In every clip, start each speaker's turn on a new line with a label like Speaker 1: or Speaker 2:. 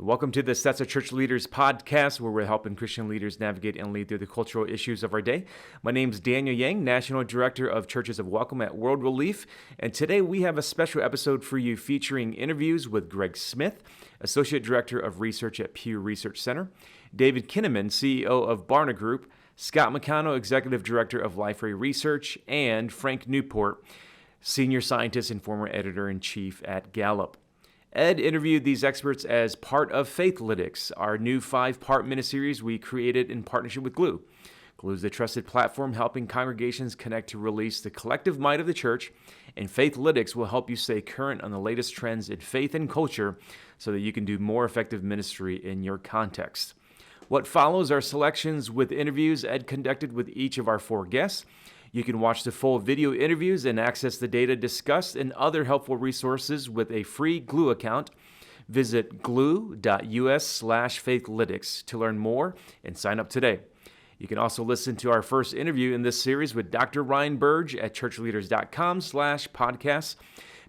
Speaker 1: Welcome to the Stetzer ChurchLeaders Podcast, where we're helping Christian leaders navigate and lead through the cultural issues of our day. My name is Daniel Yang, National Director of Churches of Welcome at World Relief, and today we have a special episode for you featuring interviews with Greg Smith, Associate Director of Research at Pew Research Center, David Kinnaman, CEO of Barna Group, Scott McConnell, Executive Director of Lifeway Research, and Frank Newport, Senior Scientist and former Editor-in-Chief at Gallup. Ed interviewed these experts as part of Faithlytics, our new 5-part miniseries we created in partnership with Glue. Glue is the trusted platform helping congregations connect to release the collective might of the church, and Faithlytics will help you stay current on the latest trends in faith and culture so that you can do more effective ministry in your context. What follows are selections with interviews Ed conducted with each of our 4 guests. You can watch the full video interviews and access the data discussed and other helpful resources with a free Glue account. Visit glue.us/faithlytics to learn more and sign up today. You can also listen to our first interview in this series with Dr. Ryan Burge at ChurchLeaders.com/podcast.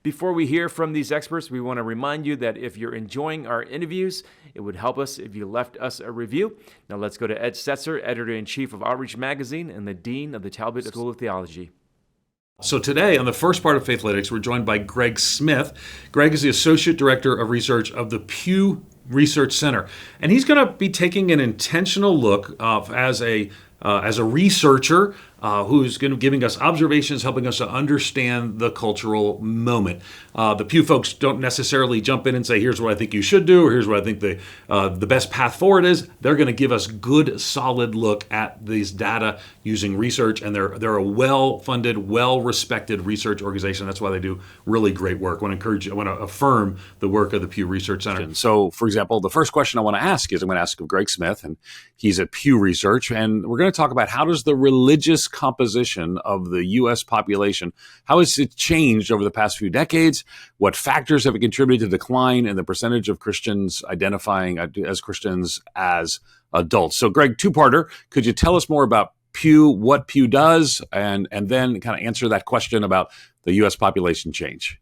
Speaker 1: Before we hear from these experts, we want to remind you that if you're enjoying our interviews, it would help us if you left us a review. Now let's go to Ed Stetzer, Editor-in-Chief of Outreach Magazine and the Dean of the Talbot School of Theology.
Speaker 2: So today, on the first part of Faithlytics, we're joined by Greg Smith. Greg is the Associate Director of Research of the Pew Research Center. And he's going to be taking an intentional look as a researcher who's going to be giving us observations, helping us to understand the cultural moment. The Pew folks don't necessarily jump in and say, here's what I think you should do, or here's what I think the best path forward is. They're going to give us good, solid look at these data using research, and they're a well-funded, well-respected research organization. That's why they do really great work. I want to affirm the work of the Pew Research Center.
Speaker 3: So, for example, the first question I want to ask is, I'm going to ask of Greg Smith, and he's at Pew Research, and we're going to talk about how does the religious composition of the U.S. population, how has it changed over the past few decades? What factors have contributed to the decline in the percentage of Christians identifying as Christians as adults? So, Greg, two-parter. Could you tell us more about Pew, what Pew does, and then kind of answer that question about the U.S. population change?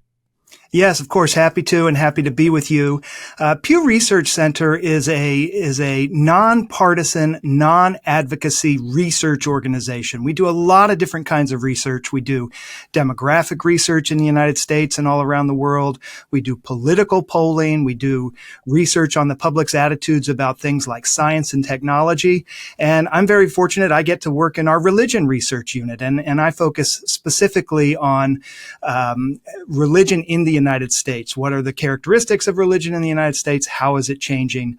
Speaker 4: Yes, of course, happy to be with you. Pew Research Center is a nonpartisan, non-advocacy research organization. We do a lot of different kinds of research. We do demographic research in the United States and all around the world. We do political polling. We do research on the public's attitudes about things like science and technology. And I'm very fortunate. I get to work in our religion research unit, and I focus specifically on religion in the United States. What are the characteristics of religion in the United States? How is it changing?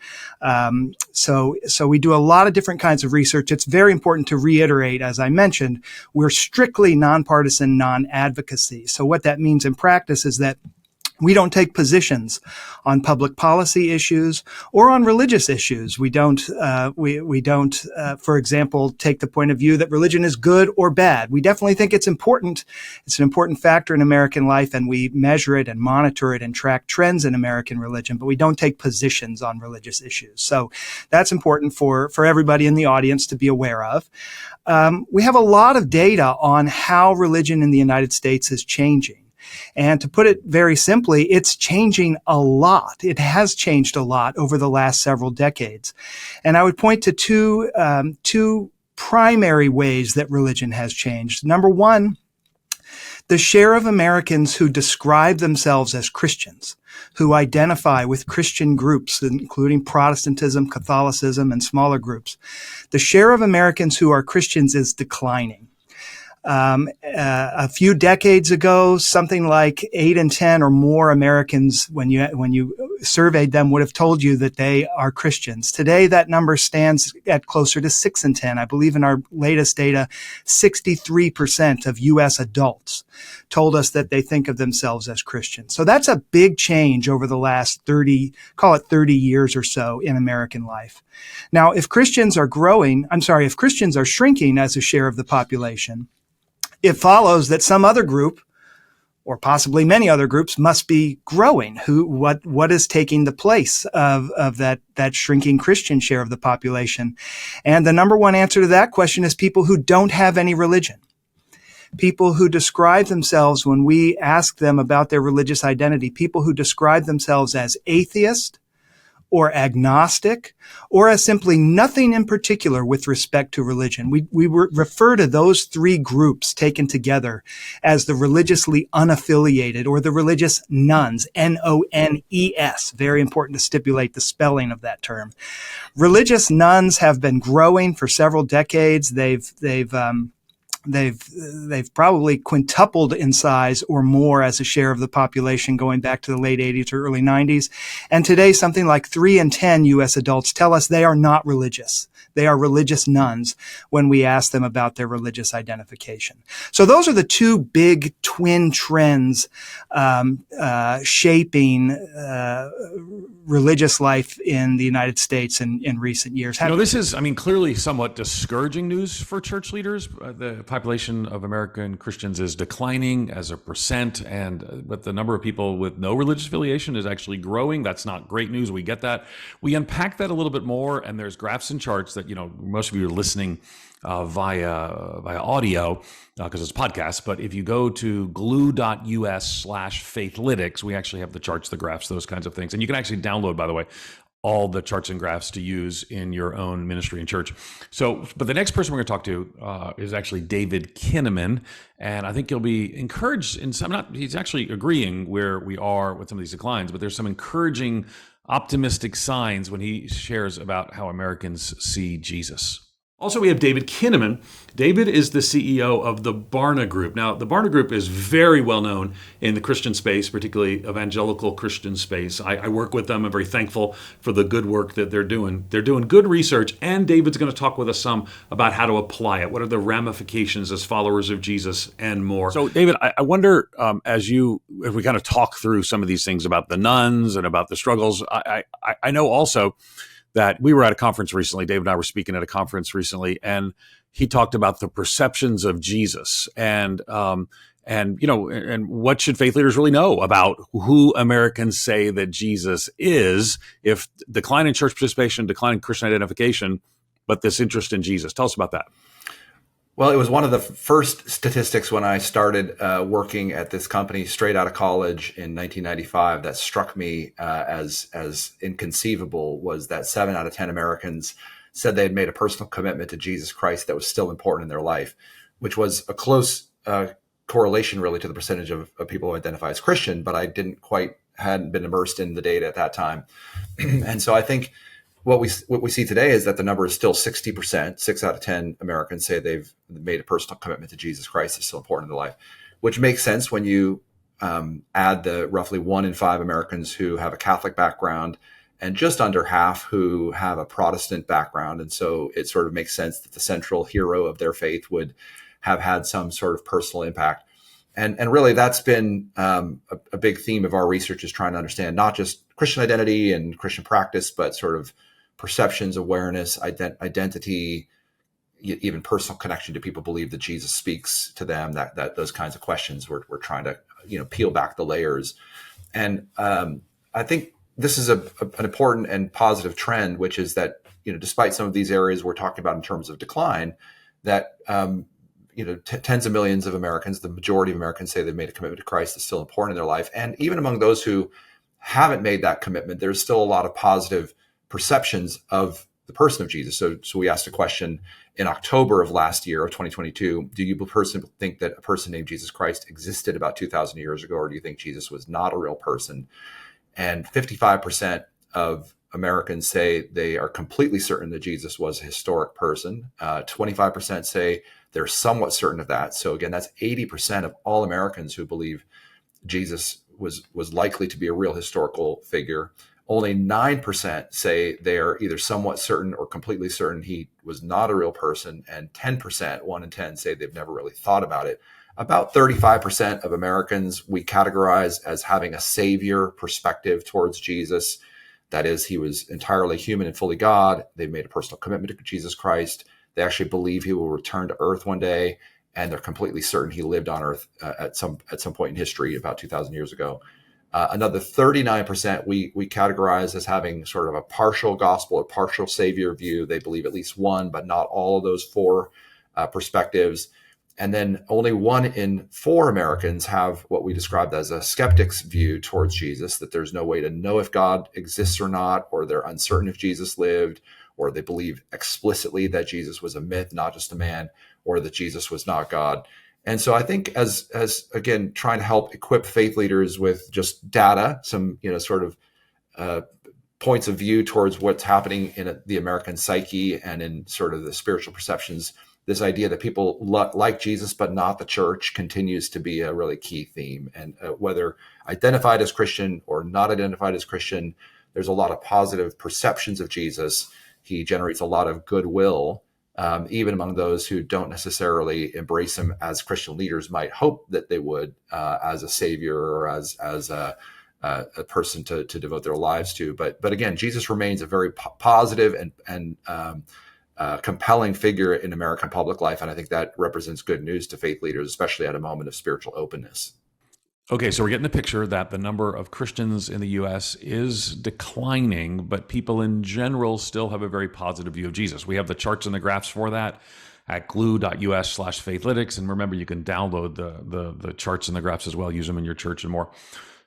Speaker 4: So we do a lot of different kinds of research. It's very important to reiterate, as I mentioned, we're strictly nonpartisan, non-advocacy. So what that means in practice is that we don't take positions on public policy issues or on religious issues. We don't, for example, take the point of view that religion is good or bad. We definitely think it's important. It's an important factor in American life, and we measure it and monitor it and track trends in American religion, but we don't take positions on religious issues. So that's important for everybody in the audience to be aware of. We have a lot of data on how religion in the United States is changing. And to put it very simply, it's changing a lot. It has changed a lot over the last several decades. And I would point to two primary ways that religion has changed. Number one, the share of Americans who describe themselves as Christians, who identify with Christian groups, including Protestantism, Catholicism, and smaller groups. The share of Americans who are Christians is declining. A few decades ago, something like 8 in 10 or more Americans, when you surveyed them, would have told you that they are Christians. Today, that number stands at closer to 6 in 10. I believe in our latest data, 63% of U.S. adults told us that they think of themselves as Christians. So that's a big change over the last 30 years or so in American life. Now, if Christians are shrinking as a share of the population, it follows that some other group, or possibly many other groups, must be growing. What is taking the place of that shrinking Christian share of the population? And the number one answer to that question is people who don't have any religion. People who describe themselves, when we ask them about their religious identity, people who describe themselves as atheist or agnostic, or as simply nothing in particular with respect to religion. We refer to those three groups taken together as the religiously unaffiliated or the religious nones, N-O-N-E-S. Very important to stipulate the spelling of that term. Religious nones have been growing for several decades. They've probably quintupled in size or more as a share of the population going back to the late 80s or early 90s. And today, something like 3 in 10 U.S. adults tell us they are not religious. They are religious nones when we ask them about their religious identification. So those are the two big twin trends shaping religious life in the United States in recent years.
Speaker 2: This is, clearly somewhat discouraging news for church leaders. The population of American Christians is declining as a percent, but the number of people with no religious affiliation is actually growing. That's not great news. We get that. We unpack that a little bit more, and there's graphs and charts that, most of you are listening via audio because it's a podcast. But if you go to glue.us/Faithlytics, we actually have the charts, the graphs, those kinds of things. And you can actually download, by the way, all the charts and graphs to use in your own ministry and church. But the next person we're going to talk to is actually David Kinnaman. And I think you'll be encouraged he's actually agreeing where we are with some of these declines, but there's some encouraging, optimistic signs when he shares about how Americans see Jesus. Also, we have David Kinnaman. David is the CEO of the Barna Group. Now, the Barna Group is very well known in the Christian space, particularly evangelical Christian space. I work with them. I'm very thankful for the good work that they're doing. They're doing good research, and David's going to talk with us some about how to apply it. What are the ramifications as followers of Jesus and more?
Speaker 3: So, David, I wonder, if we kind of talk through some of these things about the nuns and about the struggles, I know also that we were at a conference recently. Dave and I were speaking at a conference recently, and he talked about the perceptions of Jesus and what should faith leaders really know about who Americans say that Jesus is, if decline in church participation, decline in Christian identification, but this interest in Jesus. Tell us about that.
Speaker 5: Well, it was one of the first statistics when I started working at this company straight out of college in 1995 that struck me as inconceivable, was that 7 out of 10 Americans said they had made a personal commitment to Jesus Christ that was still important in their life, which was a close correlation really to the percentage of people who identify as Christian, but I hadn't been immersed in the data at that time. And so I think what we see today is that the number is still 60%. 6 out of 10 Americans say they've made a personal commitment to Jesus Christ. It's still important in their life, which makes sense when you add the roughly 1 in 5 Americans who have a Catholic background and just under half who have a Protestant background. And so it sort of makes sense that the central hero of their faith would have had some sort of personal impact. And really that's been a big theme of our research, is trying to understand not just Christian identity and Christian practice, but sort of perceptions, awareness, identity, even personal connection. Do people believe that Jesus speaks to them? That those kinds of questions we're trying to peel back the layers. And I think this is an important and positive trend, which is that despite some of these areas we're talking about in terms of decline, that tens of millions of Americans, the majority of Americans, say they've made a commitment to Christ that's still important in their life. And even among those who haven't made that commitment, there's still a lot of positive perceptions of the person of Jesus. So we asked a question in October of last year, of 2022, do you personally think that a person named Jesus Christ existed about 2,000 years ago, or do you think Jesus was not a real person? And 55% of Americans say they are completely certain that Jesus was a historic person. 25% say they're somewhat certain of that. So again, that's 80% of all Americans who believe Jesus was likely to be a real historical figure. Only 9% say they are either somewhat certain or completely certain he was not a real person. And 10%, 1 in 10, say they've never really thought about it. About 35% of Americans we categorize as having a savior perspective towards Jesus. That is, he was entirely human and fully God. They've made a personal commitment to Jesus Christ. They actually believe he will return to earth one day, and they're completely certain he lived on earth at some point in history about 2,000 years ago. Another 39% we categorize as having sort of a partial gospel or partial savior view. They believe at least one, but not all of those 4 perspectives. And then only 1 in 4 Americans have what we described as a skeptic's view towards Jesus, that there's no way to know if God exists or not, or they're uncertain if Jesus lived, or they believe explicitly that Jesus was a myth, not just a man, or that Jesus was not God. And so I think as again, trying to help equip faith leaders with just data, some, sort of points of view towards what's happening in the American psyche and in sort of the spiritual perceptions, this idea that people like Jesus but not the church continues to be a really key theme. And whether identified as Christian or not identified as Christian, there's a lot of positive perceptions of Jesus. He generates a lot of goodwill, even among those who don't necessarily embrace him as Christian leaders might hope that they would, as a savior or as a person to devote their lives to. But again, Jesus remains a very positive and compelling figure in American public life. And I think that represents good news to faith leaders, especially at a moment of spiritual openness.
Speaker 3: Okay, so we're getting the picture that the number of Christians in the U.S. is declining, but people in general still have a very positive view of Jesus. We have the charts and the graphs for that at glue.us/Faithlytics. And remember, you can download the charts and the graphs as well, use them in your church and more.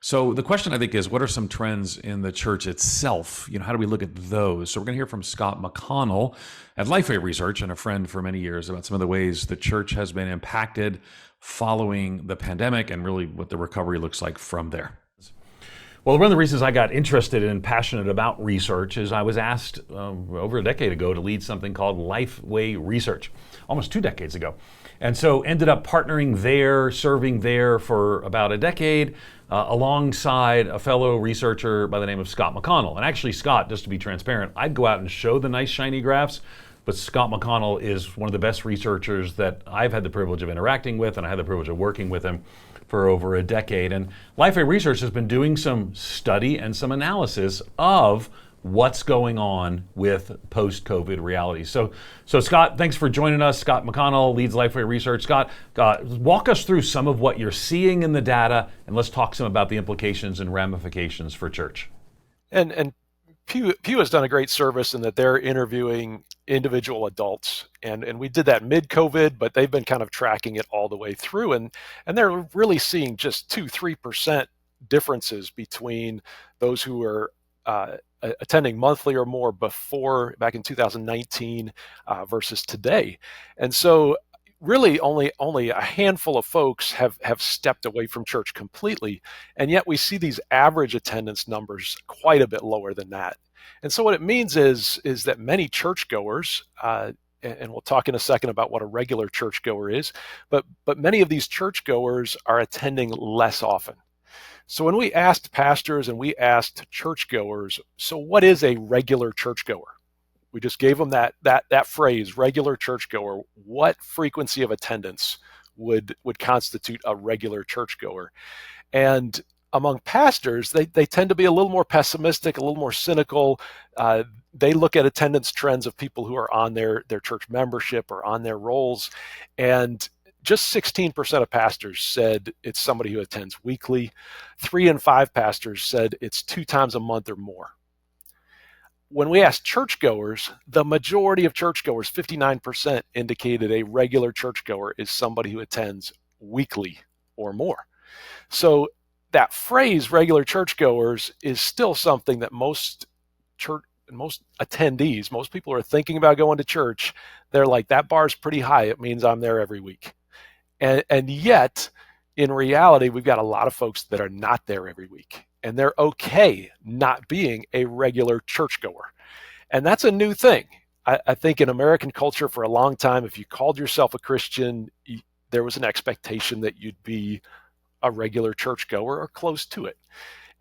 Speaker 3: So the question, I think, is what are some trends in the church itself? How do we look at those? So we're going to hear from Scott McConnell at Lifeway Research and a friend for many years about some of the ways the church has been impacted following the pandemic and really what the recovery looks like from there. Well, one of the reasons I got interested and passionate about research is I was asked over a decade ago to lead something called Lifeway Research, almost 2 decades ago. And so ended up partnering there, serving there for about a decade, alongside a fellow researcher by the name of Scott McConnell. And actually, Scott, just to be transparent, I'd go out and show the nice shiny graphs, but Scott McConnell is one of the best researchers that I've had the privilege of interacting with, and I had the privilege of working with him for over a decade. And Lifeway Research has been doing some study and some analysis of what's going on with post-COVID reality. So Scott, thanks for joining us. Scott McConnell leads Lifeway Research. Scott, walk us through some of what you're seeing in the data, and let's talk some about the implications and ramifications for church.
Speaker 6: And Pew has done a great service in that they're interviewing individual adults, and we did that mid-COVID, but they've been kind of tracking it all the way through, and they're really seeing just 2-3% differences between those who are attending monthly or more back in 2019 versus today. And so really only a handful of folks have stepped away from church completely, and yet we see these average attendance numbers quite a bit lower than that. And so what it means is that many churchgoers, and we'll talk in a second about what a regular churchgoer is, but many of these churchgoers are attending less often. So when we asked pastors and we asked churchgoers, so what is a regular churchgoer? We just gave them that phrase, regular churchgoer. What frequency of attendance would constitute a regular churchgoer? And among pastors, they tend to be a little more pessimistic, a little more cynical. They look at attendance trends of people who are on their church membership or on their rolls, and just 16% of pastors said it's somebody who attends weekly. 3 in 5 pastors said it's 2 times a month or more. When we asked churchgoers, the majority of churchgoers, 59%, indicated a regular churchgoer is somebody who attends weekly or more. So that phrase, regular churchgoers, is still something that most attendees, most people who are thinking about going to church, they're like, that bar's pretty high. It means I'm there every week. And yet, in reality, we've got a lot of folks that are not there every week, and they're okay not being a regular churchgoer. And that's a new thing. I think in American culture for a long time, if you called yourself a Christian, there was an expectation that you'd be a regular churchgoer or close to it.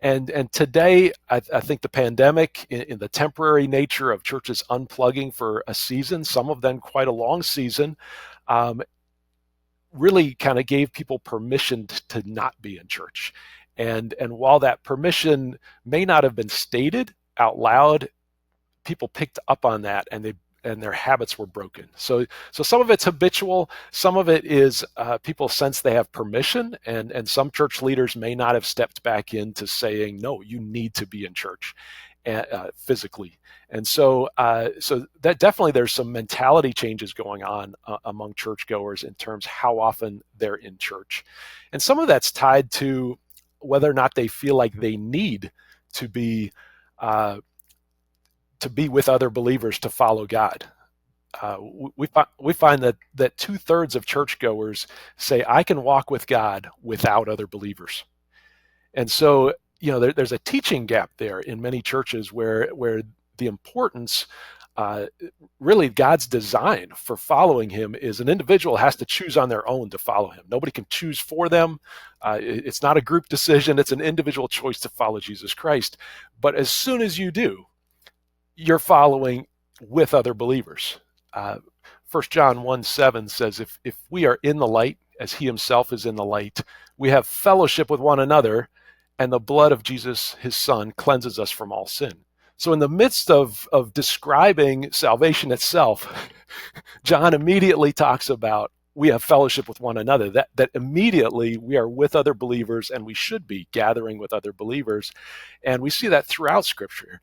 Speaker 6: And today, I think the pandemic, in the temporary nature of churches unplugging for a season, some of them quite a long season, really kind of gave people permission to not be in church. And while that permission may not have been stated out loud, people picked up on that, and their habits were broken. So some of it's habitual, some of it is people sense they have permission, and some church leaders may not have stepped back into saying, no, you need to be in church. physically. And so that definitely there's some mentality changes going on among churchgoers in terms of how often they're in church. And some of that's tied to whether or not they feel like they need to be with other believers to follow God. We find that 2/3 of churchgoers say, I can walk with God without other believers. And so, there's a teaching gap there in many churches where the importance, really God's design for following him is an individual has to choose on their own to follow him. Nobody can choose for them. It's not a group decision. It's an individual choice to follow Jesus Christ. But as soon as you do, you're following with other believers. 1 John 1:7 says, if we are in the light as he himself is in the light, we have fellowship with one another, and the blood of Jesus, his son, cleanses us from all sin. So in the midst of describing salvation itself, John immediately talks about we have fellowship with one another, that immediately we are with other believers, and we should be gathering with other believers. And we see that throughout Scripture.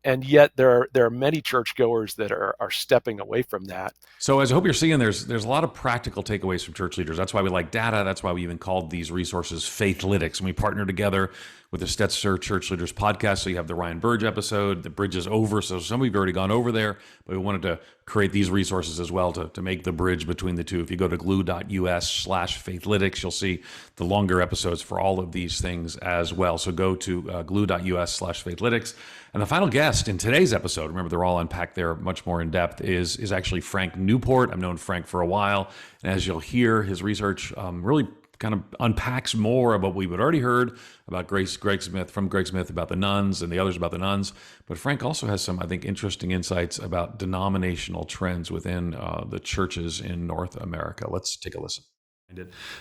Speaker 6: And yet there are many churchgoers that are stepping away from that.
Speaker 3: So as I hope you're seeing, there's a lot of practical takeaways from church leaders. That's why we like data. That's why we even called these resources Faithlytics. And we partner together with the Stetzer ChurchLeaders Podcast. So you have the Ryan Burge episode, the bridge is over. So some of you have already gone over there, but we wanted to create these resources as well to make the bridge between the two. If you go to glue.us/Faithlytics, you'll see the longer episodes for all of these things as well. So go to glue.us/Faithlytics. And the final guest in today's episode, remember they're all unpacked there much more in depth, is actually Frank Newport. I've known Frank for a while. And as you'll hear, his research really kind of unpacks more of what we had already heard about Greg Smith about the nuns and the others about the nuns. But Frank also has some, I think, interesting insights about denominational trends within the churches in North America. Let's take a listen.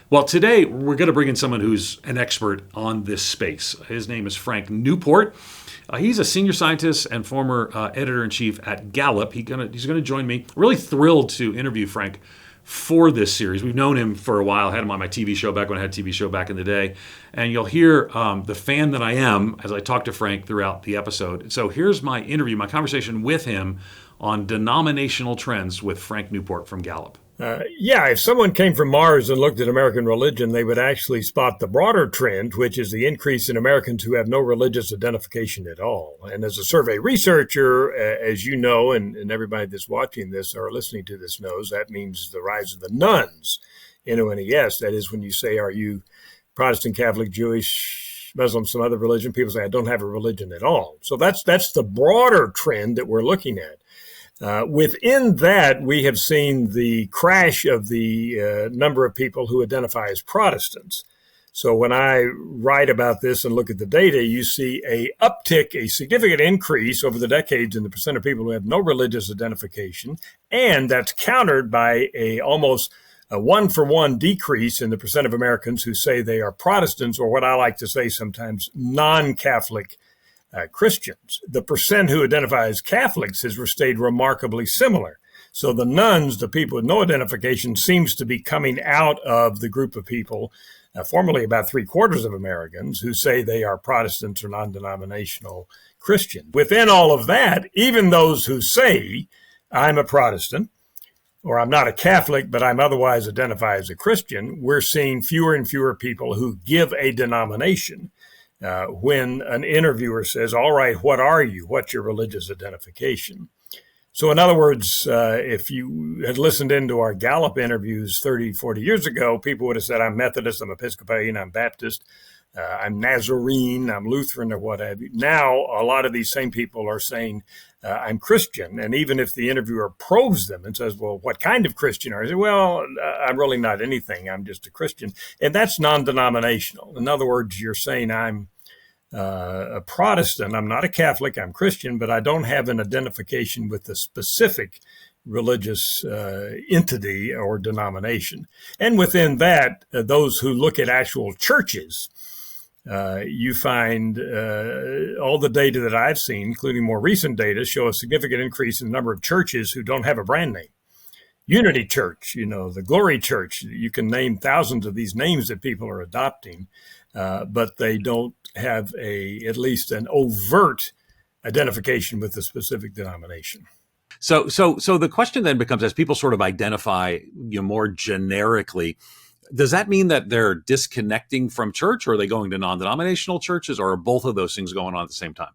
Speaker 2: Well, today we're going to bring in someone who's an expert on this space. His name is Frank Newport. He's a senior scientist and former editor-in-chief at Gallup. He's going to join me. Really thrilled to interview Frank for this series. We've known him for a while. I had him on my TV show back when I had a TV show back in the day. And you'll hear the fan that I am as I talk to Frank throughout the episode. So here's my interview, my conversation with him on denominational trends with Frank Newport from Gallup.
Speaker 7: If someone came from Mars and looked at American religion, they would actually spot the broader trend, which is the increase in Americans who have no religious identification at all. And as a survey researcher, as you know, and everybody that's watching this or listening to this knows, that means the rise of the nuns, N-O-N-E-S. That is when you say, are you Protestant, Catholic, Jewish, Muslim, some other religion? People say, I don't have a religion at all. So that's the broader trend that we're looking at. Within that, we have seen the crash of the number of people who identify as Protestants. So when I write about this and look at the data, you see a uptick, a significant increase over the decades in the percent of people who have no religious identification, and that's countered by almost a 1-for-1 decrease in the percent of Americans who say they are Protestants, or what I like to say sometimes, non-Catholic Christians. The percent who identify as Catholics has stayed remarkably similar. So the nuns, the people with no identification, seems to be coming out of the group of people, formerly about 3/4 of Americans, who say they are Protestants or non-denominational Christian. Within all of that, even those who say, I'm a Protestant, or I'm not a Catholic, but I'm otherwise identify as a Christian, we're seeing fewer and fewer people who give a denomination. When an interviewer says, all right, what are you? What's your religious identification? So in other words, if you had listened into our Gallup interviews 30, 40 years ago, people would have said, I'm Methodist, I'm Episcopalian, I'm Baptist, I'm Nazarene, I'm Lutheran, or what have you. Now, a lot of these same people are saying, I'm Christian. And even if the interviewer probes them and says, well, what kind of Christian are you? Say, well, I'm really not anything. I'm just a Christian. And that's non-denominational. In other words, you're saying I'm a Protestant. I'm not a Catholic. I'm Christian, but I don't have an identification with the specific religious entity or denomination. And within that, those who look at actual churches, you find all the data that I've seen, including more recent data, show a significant increase in the number of churches who don't have a brand name. Unity Church, the Glory Church, you can name thousands of these names that people are adopting, but they don't have at least an overt identification with the specific denomination.
Speaker 3: So the question then becomes, as people sort of identify more generically, does that mean that they're disconnecting from church, or are they going to non-denominational churches, or are both of those things going on at the same time?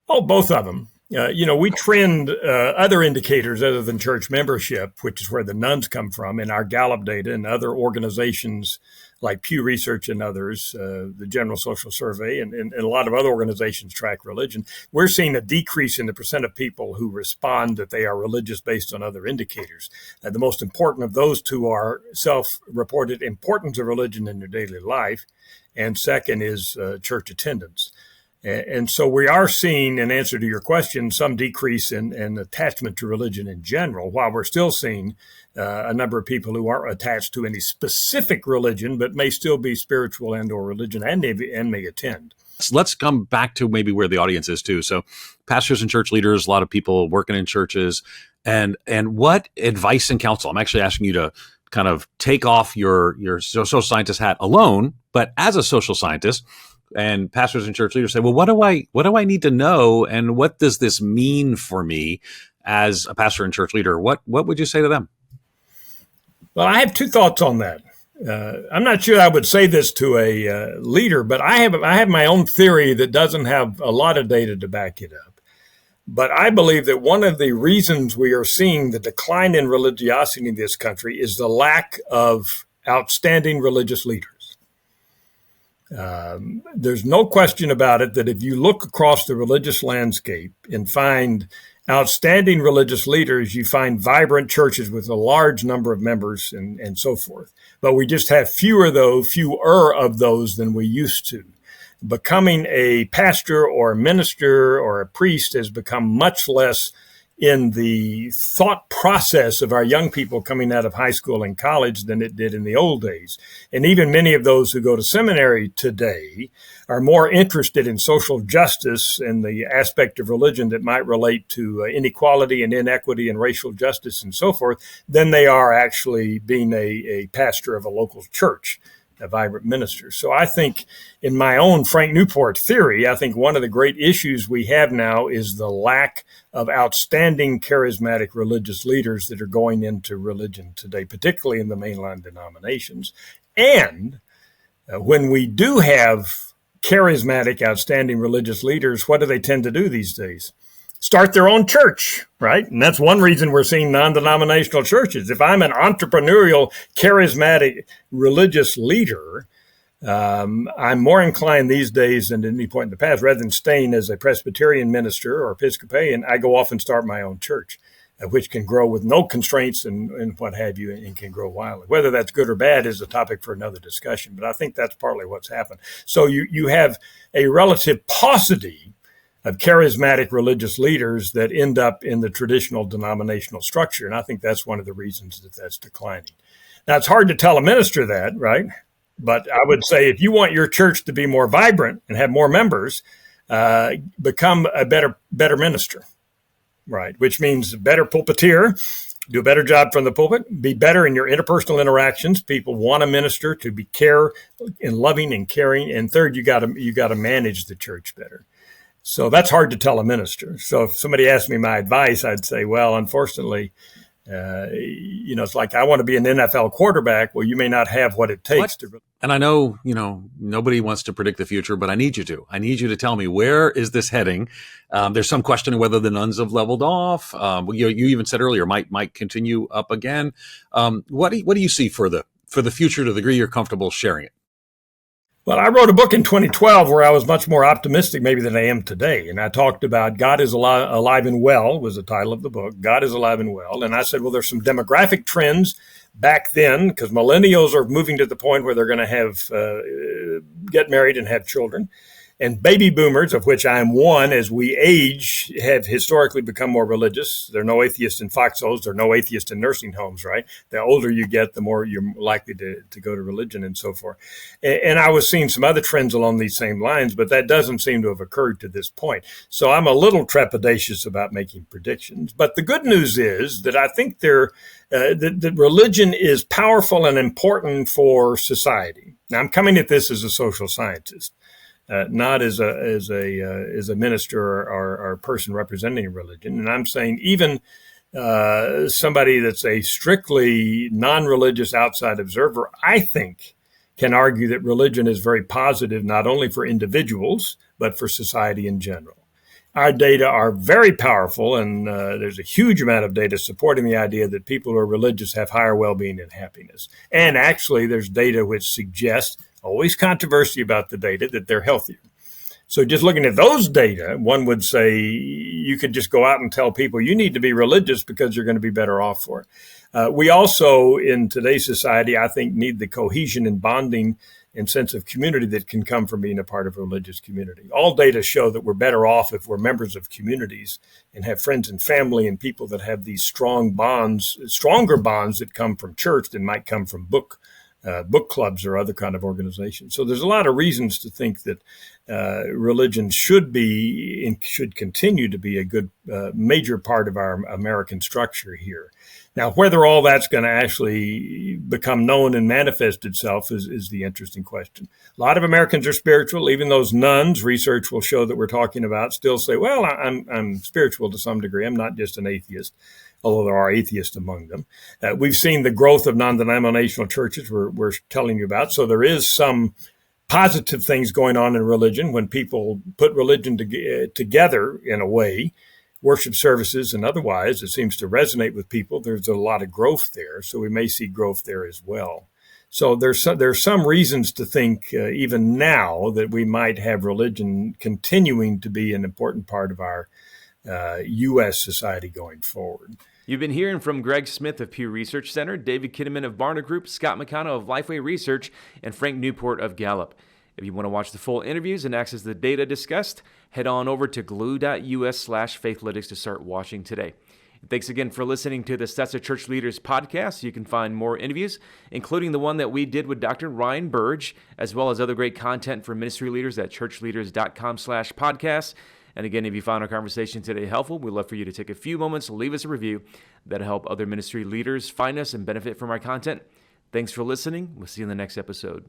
Speaker 7: Oh, both of them. We trend other indicators other than church membership, which is where the nuns come from, in our Gallup data and other organizations like Pew Research and others, the General Social Survey, and a lot of other organizations track religion. We're seeing a decrease in the percent of people who respond that they are religious based on other indicators. The most important of those two are self-reported importance of religion in their daily life, and second is church attendance. And so we are seeing, in answer to your question, some decrease in attachment to religion in general, while we're still seeing a number of people who aren't attached to any specific religion, but may still be spiritual and or religion and may attend.
Speaker 3: Let's come back to maybe where the audience is too. So pastors and church leaders, a lot of people working in churches, and what advice and counsel? I'm actually asking you to kind of take off your social scientist hat alone, but as a social scientist. And pastors and church leaders say, well, what do I need to know? And what does this mean for me as a pastor and church leader? What would you say to them?
Speaker 7: Well, I have two thoughts on that. I'm not sure I would say this to a leader, but I have my own theory that doesn't have a lot of data to back it up. But I believe that one of the reasons we are seeing the decline in religiosity in this country is the lack of outstanding religious leaders. There's no question about it that if you look across the religious landscape and find outstanding religious leaders, you find vibrant churches with a large number of members and so forth. But we just have fewer of those than we used to. Becoming a pastor or a minister or a priest has become much less in the thought process of our young people coming out of high school and college than it did in the old days. And even many of those who go to seminary today are more interested in social justice and the aspect of religion that might relate to inequality and inequity and racial justice and so forth than they are actually being a pastor of a local church, a vibrant minister. So I think in my own Frank Newport theory, I think one of the great issues we have now is the lack of outstanding charismatic religious leaders that are going into religion today, particularly in the mainline denominations. And when we do have charismatic, outstanding religious leaders, what do they tend to do these days? Start their own church, right? And that's one reason we're seeing non-denominational churches. If I'm an entrepreneurial, charismatic religious leader, I'm more inclined these days than at any point in the past, rather than staying as a Presbyterian minister or Episcopalian, I go off and start my own church, which can grow with no constraints and what have you, and can grow wildly. Whether that's good or bad is a topic for another discussion, but I think that's partly what's happened. So you have a relative paucity of charismatic religious leaders that end up in the traditional denominational structure. And I think that's one of the reasons that that's declining. Now, it's hard to tell a minister that, right? But I would say if you want your church to be more vibrant and have more members, become a better minister, right? Which means better pulpiteer, do a better job from the pulpit, be better in your interpersonal interactions. People want a minister to be and loving and caring. And third, you got to manage the church better. So that's hard to tell a minister. So if somebody asked me my advice, I'd say, well, unfortunately, it's like I want to be an NFL quarterback. Well, you may not have what it takes to.
Speaker 3: And I know, nobody wants to predict the future, but I need you to. I need you to tell me, where is this heading? There's some question of whether the nuns have leveled off. You even said earlier might continue up again. What do you see for the future to the degree you're comfortable sharing it?
Speaker 7: Well, I wrote a book in 2012 where I was much more optimistic maybe than I am today. And I talked about God is alive and well was the title of the book. God is alive and well. And I said, well, there's some demographic trends back then because millennials are moving to the point where they're going to have get married and have children. And baby boomers, of which I am one, as we age, have historically become more religious. There are no atheists in foxholes. There are no atheists in nursing homes, right? The older you get, the more you're likely to go to religion and so forth. And I was seeing some other trends along these same lines, but that doesn't seem to have occurred to this point. So I'm a little trepidatious about making predictions. But the good news is that I think that religion is powerful and important for society. Now, I'm coming at this as a social scientist. not as a minister or a person representing a religion. And I'm saying even somebody that's a strictly non-religious outside observer, I think, can argue that religion is very positive, not only for individuals, but for society in general. Our data are very powerful, and there's a huge amount of data supporting the idea that people who are religious have higher well-being and happiness. And actually, there's data which suggests, always controversy about the data, that they're healthier. So just looking at those data, one would say you could just go out and tell people you need to be religious because you're going to be better off for it. We also, in today's society, I think, need the cohesion and bonding and sense of community that can come from being a part of a religious community. All data show that we're better off if we're members of communities and have friends and family and people that have these strong bonds, stronger bonds that come from church than might come from book clubs or other kind of organizations. So there's a lot of reasons to think that religion should be and should continue to be a good major part of our American structure here. Now, whether all that's going to actually become known and manifest itself is the interesting question. A lot of Americans are spiritual. Even those nuns, research will show that we're talking about, still say, well, I'm spiritual to some degree. I'm not just an atheist, although there are atheists among them. We've seen the growth of non-denominational churches we're telling you about. So there is some positive things going on in religion when people put religion together in a way, worship services and otherwise. It seems to resonate with people. There's a lot of growth there, so we may see growth there as well. So there's some reasons to think even now that we might have religion continuing to be an important part of our U.S. society going forward.
Speaker 1: You've been hearing from Greg Smith of Pew Research Center, David Kinnaman of Barna Group, Scott McConnell of Lifeway Research, and Frank Newport of Gallup. If you want to watch the full interviews and access the data discussed, head on over to glue.us/Faithlytics to start watching today. Thanks again for listening to the Stetzer Church Leaders Podcast. You can find more interviews, including the one that we did with Dr. Ryan Burge, as well as other great content for ministry leaders at ChurchLeaders.com/podcast. And again, if you found our conversation today helpful, we'd love for you to take a few moments to leave us a review that'll help other ministry leaders find us and benefit from our content. Thanks for listening. We'll see you in the next episode.